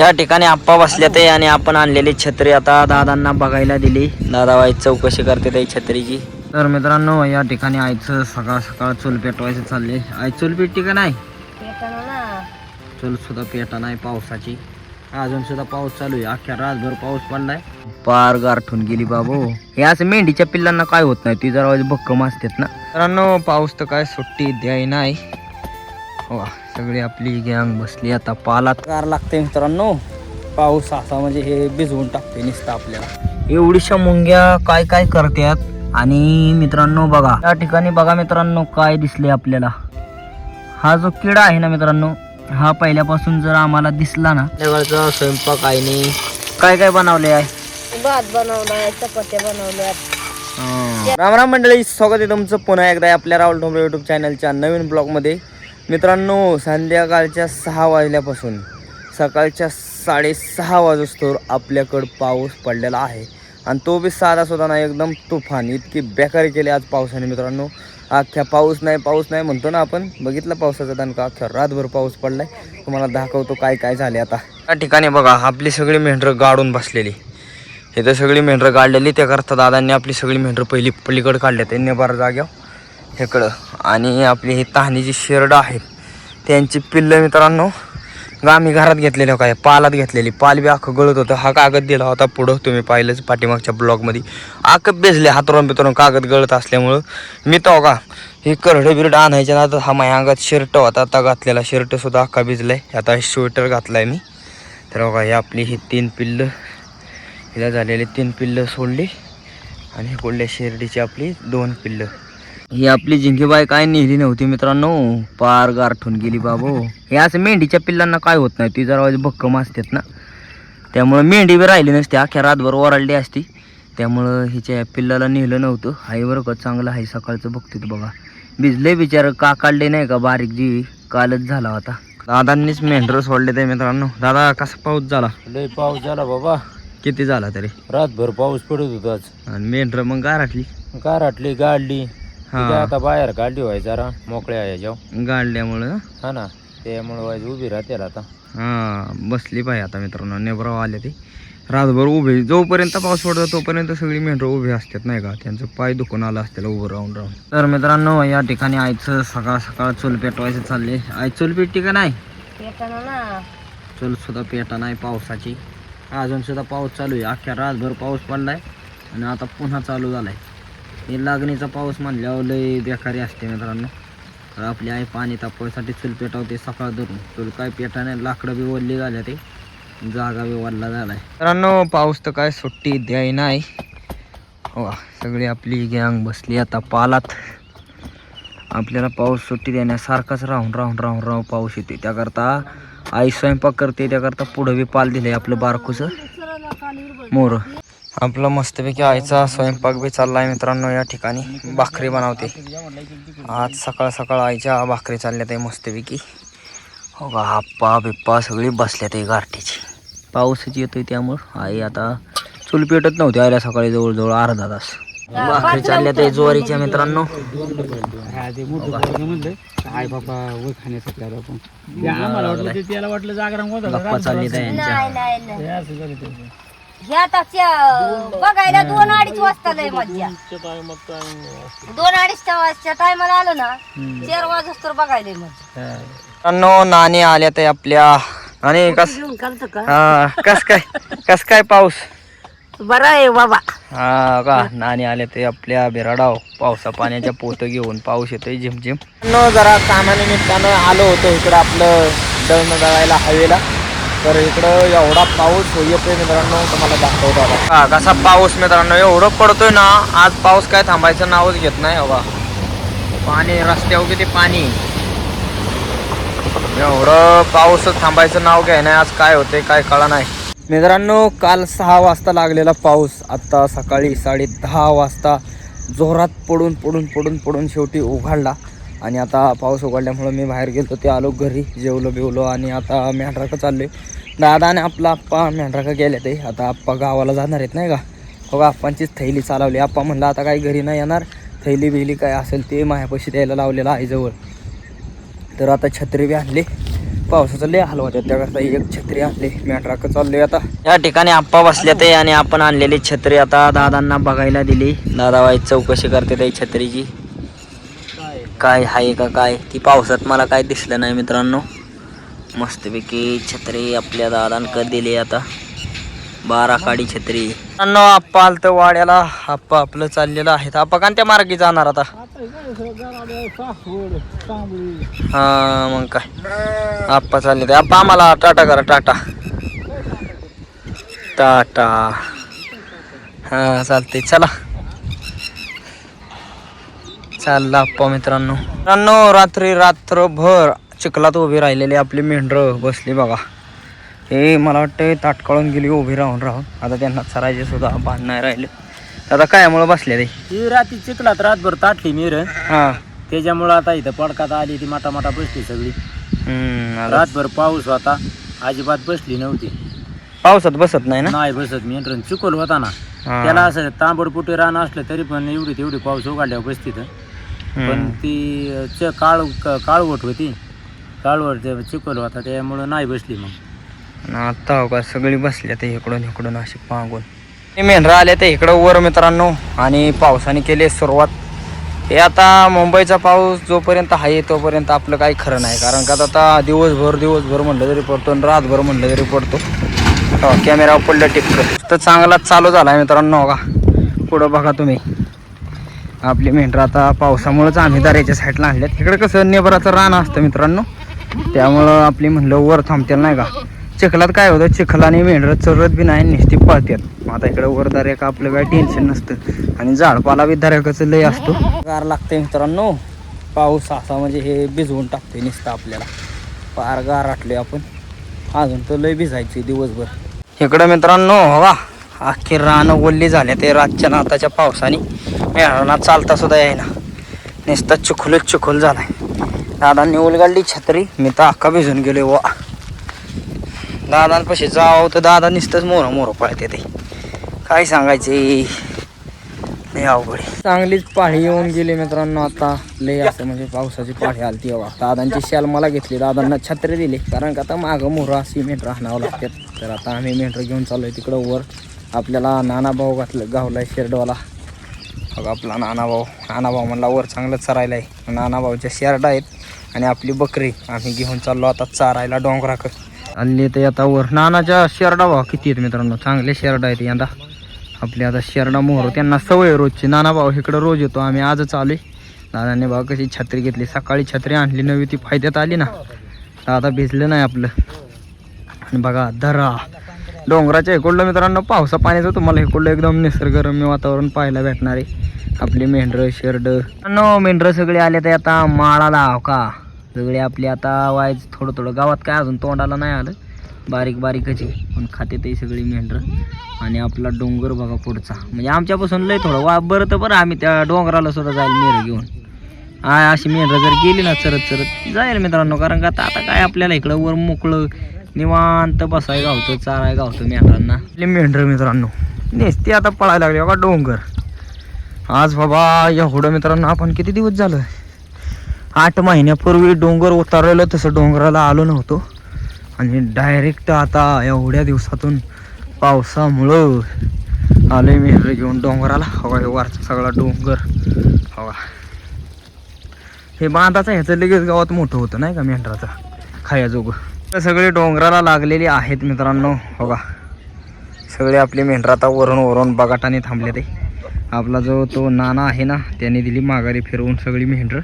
या ठिकाणी आप्पा बसले ते आणि आपण आणलेली छत्री आता दादांना बघायला दिली. दादा वाईट चौकशी करते त्या छत्रीची. तर मित्रांनो या ठिकाणी आईचं सकाळ सकाळ चूल पेटवायचं चालले. आई चूल पेटती का नाही? चूल सुद्धा पेटा नाही पावसाची. अजून सुद्धा पाऊस चालू आहे. अख्ख्या रातभर पाऊस पडलाय. पार गारठून गेली बाबू. हे असं मेंढीच्या पिल्लांना काय होत नाही, ती जरा भक्कम असतात ना. मित्रांनो पाऊस तर काय सुट्टी द्याय नाही. सगळी आपली गँग बसली आता पालात. गार लागते मित्रांनो पाऊस असा, म्हणजे हे भिजवून टाकते नुसतं आपल्याला. एवढीशा मुंग्या काय काय करतात. आणि मित्रांनो बघा या ठिकाणी बघा मित्रांनो काय दिसले आपल्याला. हा जो किडा आहे ना मित्रांनो, हा पहिल्यापासून जर आम्हाला दिसला ना, त्यावेळेचा स्वयंपाक आईने काय काय बनवले आहे. भात बनवलाय, चपात्या बनवल्यात. राम राम मंडळी, स्वागत आहे तुमचं पुन्हा एकदा आपल्या राहुल डोंबरे यूट्यूब चॅनलच्या नवीन ब्लॉगमध्ये. मित्रांनो संध्याकाळच्या 6 वाजल्यापासून सकाळच्या 6:30 वाजोस्तोवर आपल्याकडं पाऊस पडलेला आहे. आणि तो बी साधा सुद्धा नाही, एकदम तुफान. इतकी बेकारी केली आज पावसाने मित्रांनो. अख्ख्या पाऊस नाही म्हणतो ना आपण. बघितलं पावसाचा दणका, अख्ख्या रातभर पाऊस पडलाय. तुम्हाला दाखवतो काय काय झाले आता. या ठिकाणी बघा आपली सगळी मेंढरं गाडून बसलेली. इथं सगळी मेंढरं गाडलेली. त्याकरता दादांनी आपली सगळी मेंढरं पहिली पलीकडे काढल्या ते नेबार जाग्यावर इकडं. आणि आपली ही तहानीची शेरडं आहेत त्यांची पिल्लं मित्रांनो आम्ही घरात घेतलेलं काय पालात घेतलेली. पाल बी अख्खं गळत होतं. हा कागद दिला होता पुढं, तुम्ही पाहिलंच पाठीमागच्या ब्लॉगमध्ये. अख्खं बेजले हातरून बितरून कागद गळत असल्यामुळं मी तो का हे करडं बिरडं आणायच्या ना. हा माझ्या अंगात शर्ट होता, आता घातलेला शर्ट सुद्धा अख्खा भिजलाय. आता हे स्वेटर घातलाय मी. तर बघा ही आपली ही 3 पिल्लं, हिला झालेली 3 पिल्लं सोडली. आणि हे कोल्ह्या शेरडीची आपली 2 पिल्लं. ही आपली जिंकीबाई काय नेली नव्हती मित्रांनो, पार गारठून गेली बाबू. हे असं मेंढीच्या पिल्लांना काय होत नाही, ती जरा भक्कम असतात ना, त्यामुळं मेंढी बी राहिली नसते, अख्ख्या रातभर ओरडली असती. त्यामुळं हिच्या पिल्लाला नेलं नव्हतं. हाय बरं का चांगलं आहे. सकाळचं बघते बघा भिजले बिचार का काढले नाही का, बारीक जीवी कालच झाला होता. दादांनीच मेंढरं सोडले ते मित्रांनो. दादा कसा पाऊस झाला? लय पाऊस झाला बाबा. किती झाला तरी? रातभर पाऊस पडत होताच. आणि मेंढरं मग गारटली गारटली गाडली. हा आता बाहेर काढली व्हाय जरा मोकळ्या याच्यावर गाडल्यामुळं. हा ना, त्यामुळे व्हायचं उभी राहते आता. हा बसली पाहिजे आता मित्रांनो. नेबराव आले ते रातभर उभे. जोपर्यंत पाऊस पडतो तोपर्यंत सगळी मेंढरं उभी असतात नाही का, त्यांचं पाय दुखून आलं असतील उभं राहून राहून. तर मित्रांनो या ठिकाणी आईचं सकाळ सकाळ चूल पेटवायचं चालले. आई चूल पेटती का नाही? चूल सुद्धा पेटा नाही पावसाची. अजून सुद्धा पाऊस चालू आहे. अख्ख्या रातभर पाऊस पडलाय आणि आता पुन्हा चालू झालाय. हे लागणीचा पाऊस म्हणल्यावर लय बेकारी असते मित्रांनो. तर आपली आई पाणी तापवायसाठी चूल पेटवते सकाळ धरून. चूल काय पेटाने लाकडं बी ओढली झाल्या, ते जागा बी वल्ला झालाय. मित्रांनो पाऊस तर काय सुट्टी द्याय नाही. वा सगळी आपली गँग बसली आता पालात. आपल्याला पाऊस सुट्टी देण्यासारखाच राहून राहून राहून राहून पाऊस येते. त्याकरता आई स्वयंपाक करते, त्याकरता पुढं बी पाल दिलंय आपलं बारकूचं मोर. आपलं मस्तपैकी आईचा स्वयंपाक बी चाललाय मित्रांनो. या ठिकाणी भाकरी बनवते आज. सकाळ सकाळ आईच्या भाकरी चालल्या ते मस्तपैकी. हो का आप्पा बिप्पा सगळी बसल्यात आहे गारठीची. पाऊसच येतोय त्यामुळं आई आता चूल पेटत नव्हती आईला सकाळी जवळजवळ अर्धा तास. भाकरी चालल्या ते ज्वारीच्या मित्रांनो. गप्पा चालली बघायला 2-2:30 वाजता लय मज्जा. 2-2:30 वाजता टायमाला आलो ना 4 वाजता बघायला मज्जा. नाणी आल्या ते आपल्या. आणि कस काय पाऊस बरं आहे बाबा. हा का नाणी आले ते आपल्या बिराडाव. पावसा पाण्याच्या पोत घेऊन पाऊस येतोय झिमझिम. जरा कामानिमित्तानं आलो होतो इकडं आपलं दळण दळायला हवेला. तर इकडं एवढा पाऊस येतोय मित्रांनो, तुम्हाला दाखवतो आता कसा पाऊस मित्रांनो. एवढं पडतोय ना आज, पाऊस काय थांबायचं नावच घेत नाही. बघा पाणी रस्त्यावर किती पाणी. एवढं पाऊस थांबायचं नाव घ्याय नाही आज. काय होते काय कळा नाही मित्रांनो. काल 6 वाजता लागलेला पाऊस आता सकाळी 10:30 वाजता जोरात पडून पडून पडून पडून शेवटी उघडला. आणि आता पाऊस उघडल्यामुळं मी बाहेर गेलो ते आलो घरी, जेवलो बिवलो आणि आता मेंढराकडं चाललो आहे. दादा आणि आपला आप्पा मेंढराकडं गेले ते. आता आप्पा गावाला जाणार आहेत नाही का. बघा आप्पांचीच थैली चालवली. आप्पा म्हणलं आता काही घरी नाही येणार, थैली बिली काय असेल ते माझ्यापाशी द्यायला लावलेलं आईजवळ. तर आता छत्री बी आणली. पावसाचं लय हाल होत्या त्याकरता एक छत्री आणली मॅट्राक चाललोय आता. या ठिकाणी आप्पा बसल्या ते आणि आपण आणलेली छत्री आता दादांना बघायला दिली. दादा वाईट चौकशी करते त्या छत्रीची काय आहे का काय. ती पावसात मला काय दिसलं नाही मित्रांनो. मस्तपैकी छत्री आपल्या दादांकडे दिली आता 12 काडी छत्री. मित्रांनो आप्पा आलं तर वाड्याला. आप्पा आपलं चाललेलं आहे. आप्पा कोणत्या मार्गी जाणार आता. हा मग काय आप्पा चालले ते. आप्पा आम्हाला टाटा करा. टाटा टाटा. हा चालते चला. चालला आप्पा मित्रांनो. रात्रभर चिखलात उभी राहिलेली आपली मेंढरं बसली बघा. हे मला वाटतं ताटकाळून गेली उभी राहून आता त्यांना चरायचे सुद्धा भान नाही राहिले. आता कायमुळे बसले ते. ती रात्री चिखलात रातभर ताटली मिर हा त्याच्यामुळं आता इथं पडकात आली ती माटा बसली सगळी. रातभर पाऊस होता अजिबात बसली नव्हती. पावसात बसत नाही ना. नाही बसत मेंढर चिखल होता ना त्याला असं तांबडपुटे रान असलं तरी पण एवढी तेवढी पाऊस उघडल्यावर बसती. पण ती काळवट होती. काळवट चिखल होता त्यामुळं नाही बसली. मग आता हो का सगळी बसल्या ते इकडून अशी पांगून. मेंढरा आले ते इकडं वर मित्रांनो आणि पावसाने केली सुरुवात. हे आता मुंबईचा पाऊस जोपर्यंत आहे तोपर्यंत आपलं काही खरं नाही. कारण का आता दिवसभर म्हणलं तरी पडतो आणि रातभर म्हणलं तरी पडतो. कॅमेरावर पडलं टिपकं तर चांगलाच चालू झाला आहे मित्रांनो. का पुढं बघा तुम्ही आपली मेंढरा आता पावसामुळेच आम्ही दाराच्या साईडला आणल्यात. इकडं कसं नेबराचं रान असतं मित्रांनो त्यामुळं आपली म्हणलं वर थांबतील नाही का. चिखलात काय होतं चिखलाने मेंढरं चरत बी नाही नुसती पळतात. आता इकडं वर दर्याका आपलं काही टेन्शन नसतं आणि झाडपाला बी दर्याकाचं लय असतो. गार लागते मित्रांनो. पाऊस असा म्हणजे हे भिजवून टाकते नुसतं आपल्याला. फार गार आटले आपण. अजून तर लय भिजायचे दिवसभर. इकडं मित्रांनो हवा अख्खी रानं ओल्ली झाले ते रातच्या नाताच्या पावसाने. मेहरांना चालता सुद्धा येईना नुसतं चिखल झालाय. दादांनी उलगाडली छत्री. मी तर अख्खा भिजून गेलो वा. दादांपाशी जाव तर दादा नुसतंच मोर पळते ते. काय सांगायचे लय अवघड. चांगलीच पाळी येऊन गेली मित्रांनो. आता लय असं म्हणजे पावसाची पाळी आली ती. दादांची शाल मला घेतली. दादांना छत्री दिली कारण का आता मागं मोहरं अशी मेंढरं आणावं लागतात. तर आता आम्ही मेंढरं घेऊन चाललोय तिकडं वर. आपल्याला नानाभाऊ गावलाय शेरडवाला. बघा आपला नानाभाऊ म्हणला वर चांगलं चरायला आहे. नानाभाऊच्या शेरडा आहेत आणि आपली बकरी आम्ही घेऊन चाललो आता चारायला डोंगराकडे. आले ते आता वर नानाच्या शेरडा भाऊ किती आहेत मित्रांनो. चांगले शेरडा आहेत यंदा आपले. आता शेरडा मोहर त्यांना सवय रोजची. नानाभाऊ इकडं रोज येतो. आम्ही आजच आलोय. दादाने बघा कशी छत्री घेतली. सकाळी छत्री आणली नवी ती फायद्यात आली ना. दादा भिजलं नाही आपलं. आणि बघा दरा डोंगराच्या इकडलं मित्रांनो पावसा पाण्याचं तुम्हाला इकडलं एकदम निसर्गरम्य वातावरण पाहायला भेटणार आहे. आपली मेंढरं शेरडं मेंढरं सगळे आले तर आता माळाला का सगळे आपले आता वायच थोडं गावात काय अजून तोंडाला नाही आलं. बारीकच आहे पण खाते ते सगळी मेंढरं. आणि आपला डोंगर बघा पुढचा म्हणजे आमच्यापासून लय थोडं बरं तर बरं आम्ही त्या डोंगराला सुद्धा जाईल मेढं घेऊन. अशी मेंढरं जर गेली ना चरत जाईल मित्रांनो. कारण का आता काय आपल्याला इकडं वर मोकळं निवांत बसाय गावतं चाराय गावतं मेंढरांना. मेंढरं मित्रांनो नेसते आता पळायला लागले बघा डोंगर. आज बाबा एवढं मित्रांनो आपण किती दिवस झालं 8 महिन्यापूर्वी डोंगर उतरलेलं तसं डोंगराला आलो नव्हतो. आणि डायरेक्ट आता एवढ्या दिवसातून पावसामुळं आलोय मेंढरं घेऊन डोंगराला. हवा हे वरचा सगळा डोंगर हवा. हे बांधाचा ह्याचं लगेच गावात मोठं होतं नाही का मेंढराचा खायाजोगं. सगळे डोंगराला लागलेली आहेत मित्रांनो. बघा सगळे आपली मेंढरं आता वरून बगाटाने थांबले ते. आपला जो तो नाना आहे ना त्याने दिली माघारी फिरवून सगळी मेंढरं.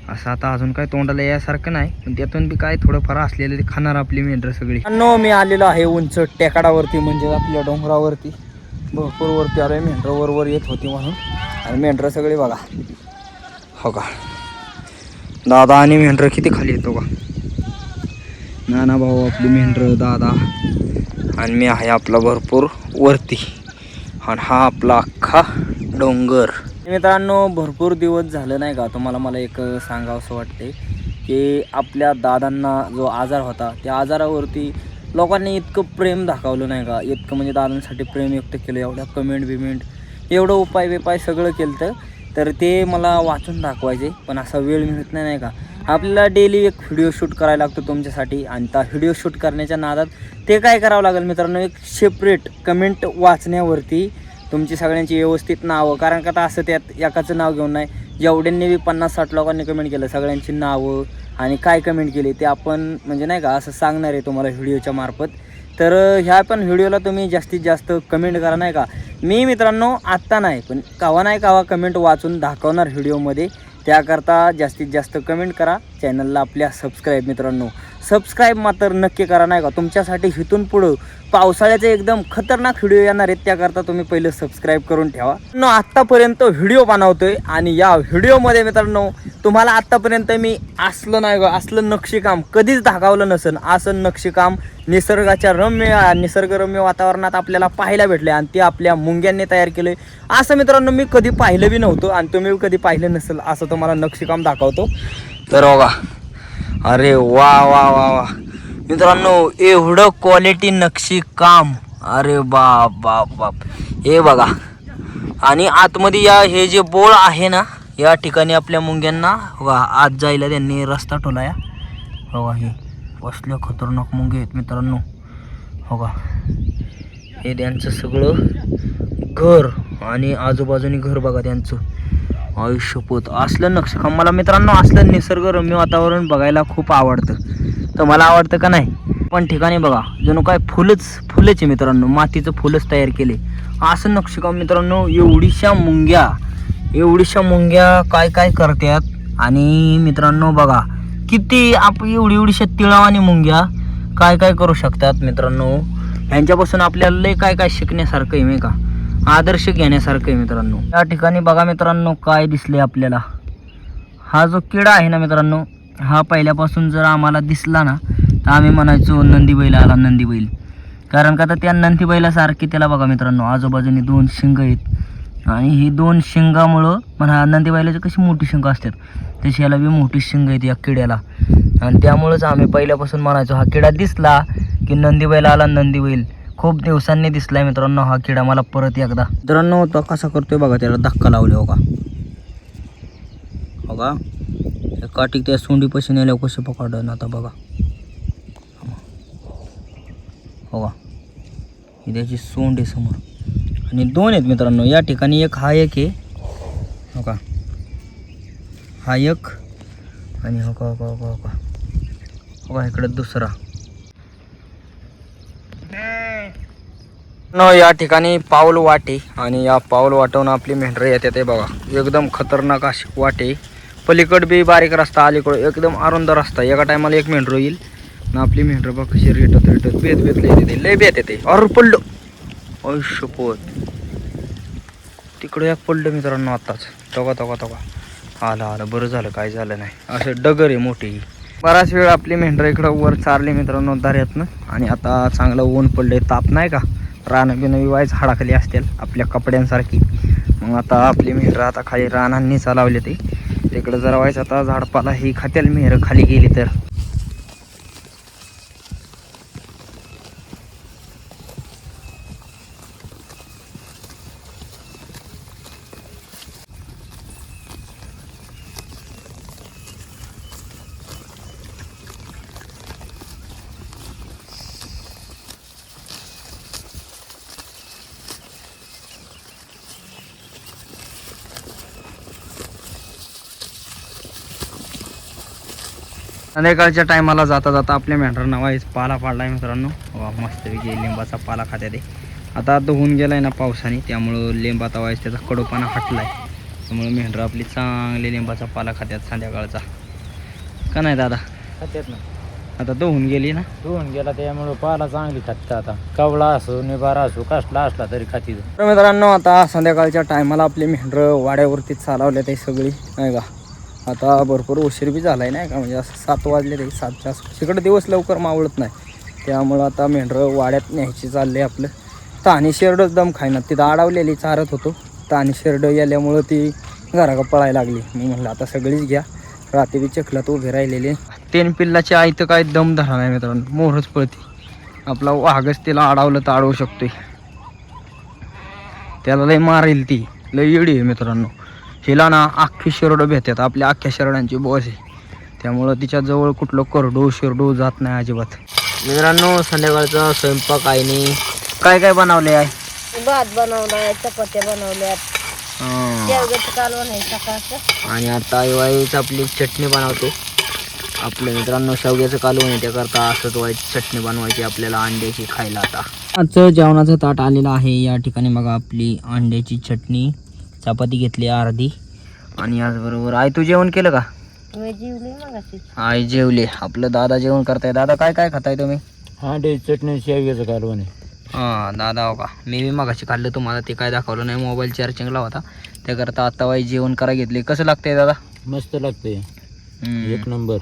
असं आता अजून काय तोंडाला यासारखं नाही पण त्यातून बी काय थोडंफार असलेलं ते खाणार आपली मेंढरं सगळी. मी आलेलो आहे उंच टेकाडावरती म्हणजे आपल्या डोंगरावरती. भरपूर वरती आलोय. मेंढरं वर येत होती म्हणून. आणि मेंढरं सगळी बघा हो का. दादा आणि मेंढरं किती खाली येतो का. नाना भाऊ आपली मेंढरं दादा आणि मी आहे आपला भरपूर वरती. आणि हा आपला अख्खा डोंगर. मित्रांनो भरपूर दिवस झालं नाही का तुम्हाला मला एक सांगावं असं वाटते की आपल्या दादांना जो आजार होता त्या आजारावरती लोकांनी इतकं प्रेम दाखवलं नाही का. इतकं म्हणजे दादांसाठी प्रेम व्यक्त केलं. एवढ्या कमेंट एवढं उपाय सगळं केलं तर ते मला वाचून दाखवायचे पण असा वेळ मिळत नाही का. आपल्याला डेली एक व्हिडिओ शूट करायला लागतो तुमच्यासाठी, आणि त्या व्हिडिओ शूट करण्याच्या नादात ते काय करावं लागेल मित्रांनो, एक सेपरेट कमेंट वाचण्यावरती तुमची सगळ्यांची व्यवस्थित नावं, कारण का आता असं त्यात एकाचं नाव घेऊन नाही, जेवढ्यांनी बी 50-60 लोकांनी कमेंट केलं सगळ्यांची नावं आणि काय कमेंट केली ते आपण म्हणजे नाही का असं सांगणार आहे तुम्हाला व्हिडिओच्या मार्फत. तर ह्या पण व्हिडिओला तुम्ही जास्तीत जास्त कमेंट करा नाही का. मी मित्रांनो आत्ता नाही पण कावा नाही कावा कमेंट वाचून दाखवणार व्हिडिओमध्ये, त्याकरता जास्तीत जास्त कमेंट करा. चॅनलला आपल्या सबस्क्राईब मित्रांनो, सबस्क्राईब मात्र नक्की करा नाही का. तुमच्यासाठी इथून पुढं पावसाळ्याचे एकदम खतरनाक व्हिडिओ येणार आहेत, त्याकरता तुम्ही पहिलं सबस्क्राईब करून ठेवा. आत्तापर्यंत व्हिडिओ बनवतोय आणि या व्हिडिओमध्ये मित्रांनो तुम्हाला आत्तापर्यंत मी असलं नक्षीकाम कधीच दाखवलं नसेल. असं नक्षीकाम निसर्गाच्या निसर्गरम्य वातावरणात आपल्याला पाहायला भेटले आणि ते आपल्या मुंग्यांनी तयार केले. असं मित्रांनो मी कधी पाहिलं बी नव्हतं आणि तुम्ही कधी पाहिलं नसेल असं तुम्हाला नक्षीकाम दाखवतो. तर बघा, अरे वा वा वा वा मित्रांनो, एवढं क्वालिटी नक्षीकाम, अरे बाप बाप बाप. हे बघा, आणि आतमध्ये हे जे बोळ आहे ना, या ठिकाणी आपल्या मुंग्यांना बघा आत जायला त्यांनी रस्ता ठेवला. बघा हे कसल्या खतरनाक मुंगे आहेत मित्रांनो. बघा हे त्यांचं सगळं घर आणि आजूबाजूनी घर बघा त्यांचं. आयुष्यपोत असलं नक्षीकाम मला मित्रांनो, असलं निसर्गरम्य वातावरण बघायला खूप आवडतं. तर मला आवडतं का नाही. पण ठिकाणी बघा जणू काय फुलच आहे मित्रांनो, मातीचं फुलच तयार केले. असं नक्षीकाम मित्रांनो. एवढीशा मुंग्या काय काय करतात. आणि मित्रांनो बघा किती एवढीशा तिळावानी मुंग्या काय काय करू शकतात मित्रांनो. ह्यांच्यापासून आपल्याला लय काय काय शिकण्यासारखं आहे, नाही का, आदर्श घेण्यासारखं आहे मित्रांनो. या ठिकाणी बघा मित्रांनो काय दिसले आपल्याला. हा जो किडा आहे ना मित्रांनो, हा पहिल्यापासून जर आम्हाला दिसला ना तर आम्ही म्हणायचो नंदी बैल आला, नंदी बैल. कारण का तर त्या नंदी बैलासारखी त्याला बघा मित्रांनो आजूबाजूने 2 शिंग आहेत आणि ही 2 शिंगामुळं म्हणा, नंदी बैलाची कशी मोठी शिंग असतात तशी याला बी मोठी शिंग आहेत या किड्याला. आणि त्यामुळंच आम्ही पहिल्यापासून म्हणायचो हा किडा दिसला की नंदी बैल आला, नंदी बैल. खूप दिवसांनी दिसलाय मित्रांनो हा किडा मला परत एकदा. मित्रांनो तो कसा करतोय बघा, त्याला धक्का लावले बघा. बघा काठी त्या सोंडीपाशी नेल्यावर कसे पकडन आता बघा. बघा ही त्याची सोंड आहे समोर आणि 2 आहेत मित्रांनो. या ठिकाणी एक हा एक आहे बघा, हा एक आणि बघा इकडे दुसरा. या ठिकाणी पाऊल वाटे आणि या पाऊल वाटवून आपली मेंढरं येतात. ते बघा एकदम खतरनाक अशी वाटे. पलीकड बी बारीक रस्ता, अलीकडं एकदम अरुंद रस्ता. एका टायमाला एक मेंढरं येईल ना आपली मेंढरं बघ कशी रेटत बेत लय बेत येते. अरे पडलं, आयुष्यपोत तिकडं एक पडलं मित्रांनो आत्ताच. तोगा आलं बरं झालं काय झालं नाही. असं डगर आहे मोठी. बराच वेळ आपली मेंढरं इकडं वर चारली मित्रांनो दऱ्यातनं. आणि आता चांगलं ऊन पडलंय, ताप नाही का, रानं बिनं वाईच हाडाखाली असतील आपल्या कपड्यांसारखी. मग आता आपली मेहरं आता खाली रानांनी चालवले ते तिकडं जरा व्हायचं. आता झाडपाला ही खात्याला मेहरं खाली गेली तर. संध्याकाळच्या टायमाला जाता जाता आपल्या मेंढरांना वाईस पाला पाडलाय मित्रांनो. वा मस्तपैकी लिंबाचा पाला खात्या ते. आता धुवून गेलाय ना पावसाने, त्यामुळं लिंबाचा वाईस त्याचा कडूपणा हटलाय. त्यामुळे मेंढरं आपली चांगली लिंबाचा पाला खात्यात संध्याकाळचा, का नाही दादा? खात्यात ना. आता धुवून गेली ना, धुवून गेला त्यामुळे पाला चांगली खातात. आता कवळा असो निबारा असो कसला असला तरी खाती. तर मित्रांनो आता संध्याकाळच्या टायमाला आपली मेंढरं वाड्यावरती चालवले ते सगळी, नाही का. आता भरपूर उशीर बी झाला आहे नाही का, म्हणजे असं 7 वाजले ते 7च्या आसपास. इकडं दिवस लवकर मावळत नाही, त्यामुळं आता मेंढरं वाड्यात न्यायची चालले आपलं. ताणी शेरडच दम खायना, तिथं अडवलेली चारत होतो. ताणी शेरडं गेल्यामुळं ती घराला पळायला लागली. मी म्हटलं आता सगळीच घ्या, रात्री बी चिखलात उभे राहिलेले. 3 पिल्लाची आई तर काय दम धरा नाही मित्रांनो, मोहरच पळती. आपला वाघच तिला अडवलं तर अडवू शकतोय, त्याला लय मारेल ती, लय येडी आहे मित्रांनो. हिला ना अख्खी शेरडं भेटतात, आपल्या अख्ख्या शेरडांची बॉस आहे. त्यामुळं तिच्याजवळ कुठलं करडो शिरडो जात नाही अजिबात. मित्रांनो संध्याकाळचा स्वयंपाक आईने काय काय बनवले आहे? भात बनवलाय, चपात्या बनवल्यात, शेवग्याचं कालवण आहे सकाळचं. आणि आता आई आपली चटणी बनवते. आपल्या मित्रांनो शेवग्याचं कालवण आहे, त्याकरता असंच वाईट चटणी बनवायची आपल्याला अंड्याची खायला. आता आजचं जेवणाचं ताट आलेलं आहे. या ठिकाणी बघा आपली अंड्याची चटणी, चपाती घेतली अर्धी, आणि याचबरोबर आई तू जेवण केलं का? मी जेवली मगाशी. आई जेवले. आपलं दादा जेवण करताय. दादा काय काय खाताय तुम्ही? अंड्याची चटणी शेवग्याचं कालवण आहे. हां दादा हो का, मी बी मगाशी खाल्लं, तुम्हाला ते काय दाखवलं नाही, मोबाईल चार्जिंगला होता, त्याकरता आता वाई जेवण करा घेतले. कसं लागतंय दादा? मस्त लागते, एक नंबर.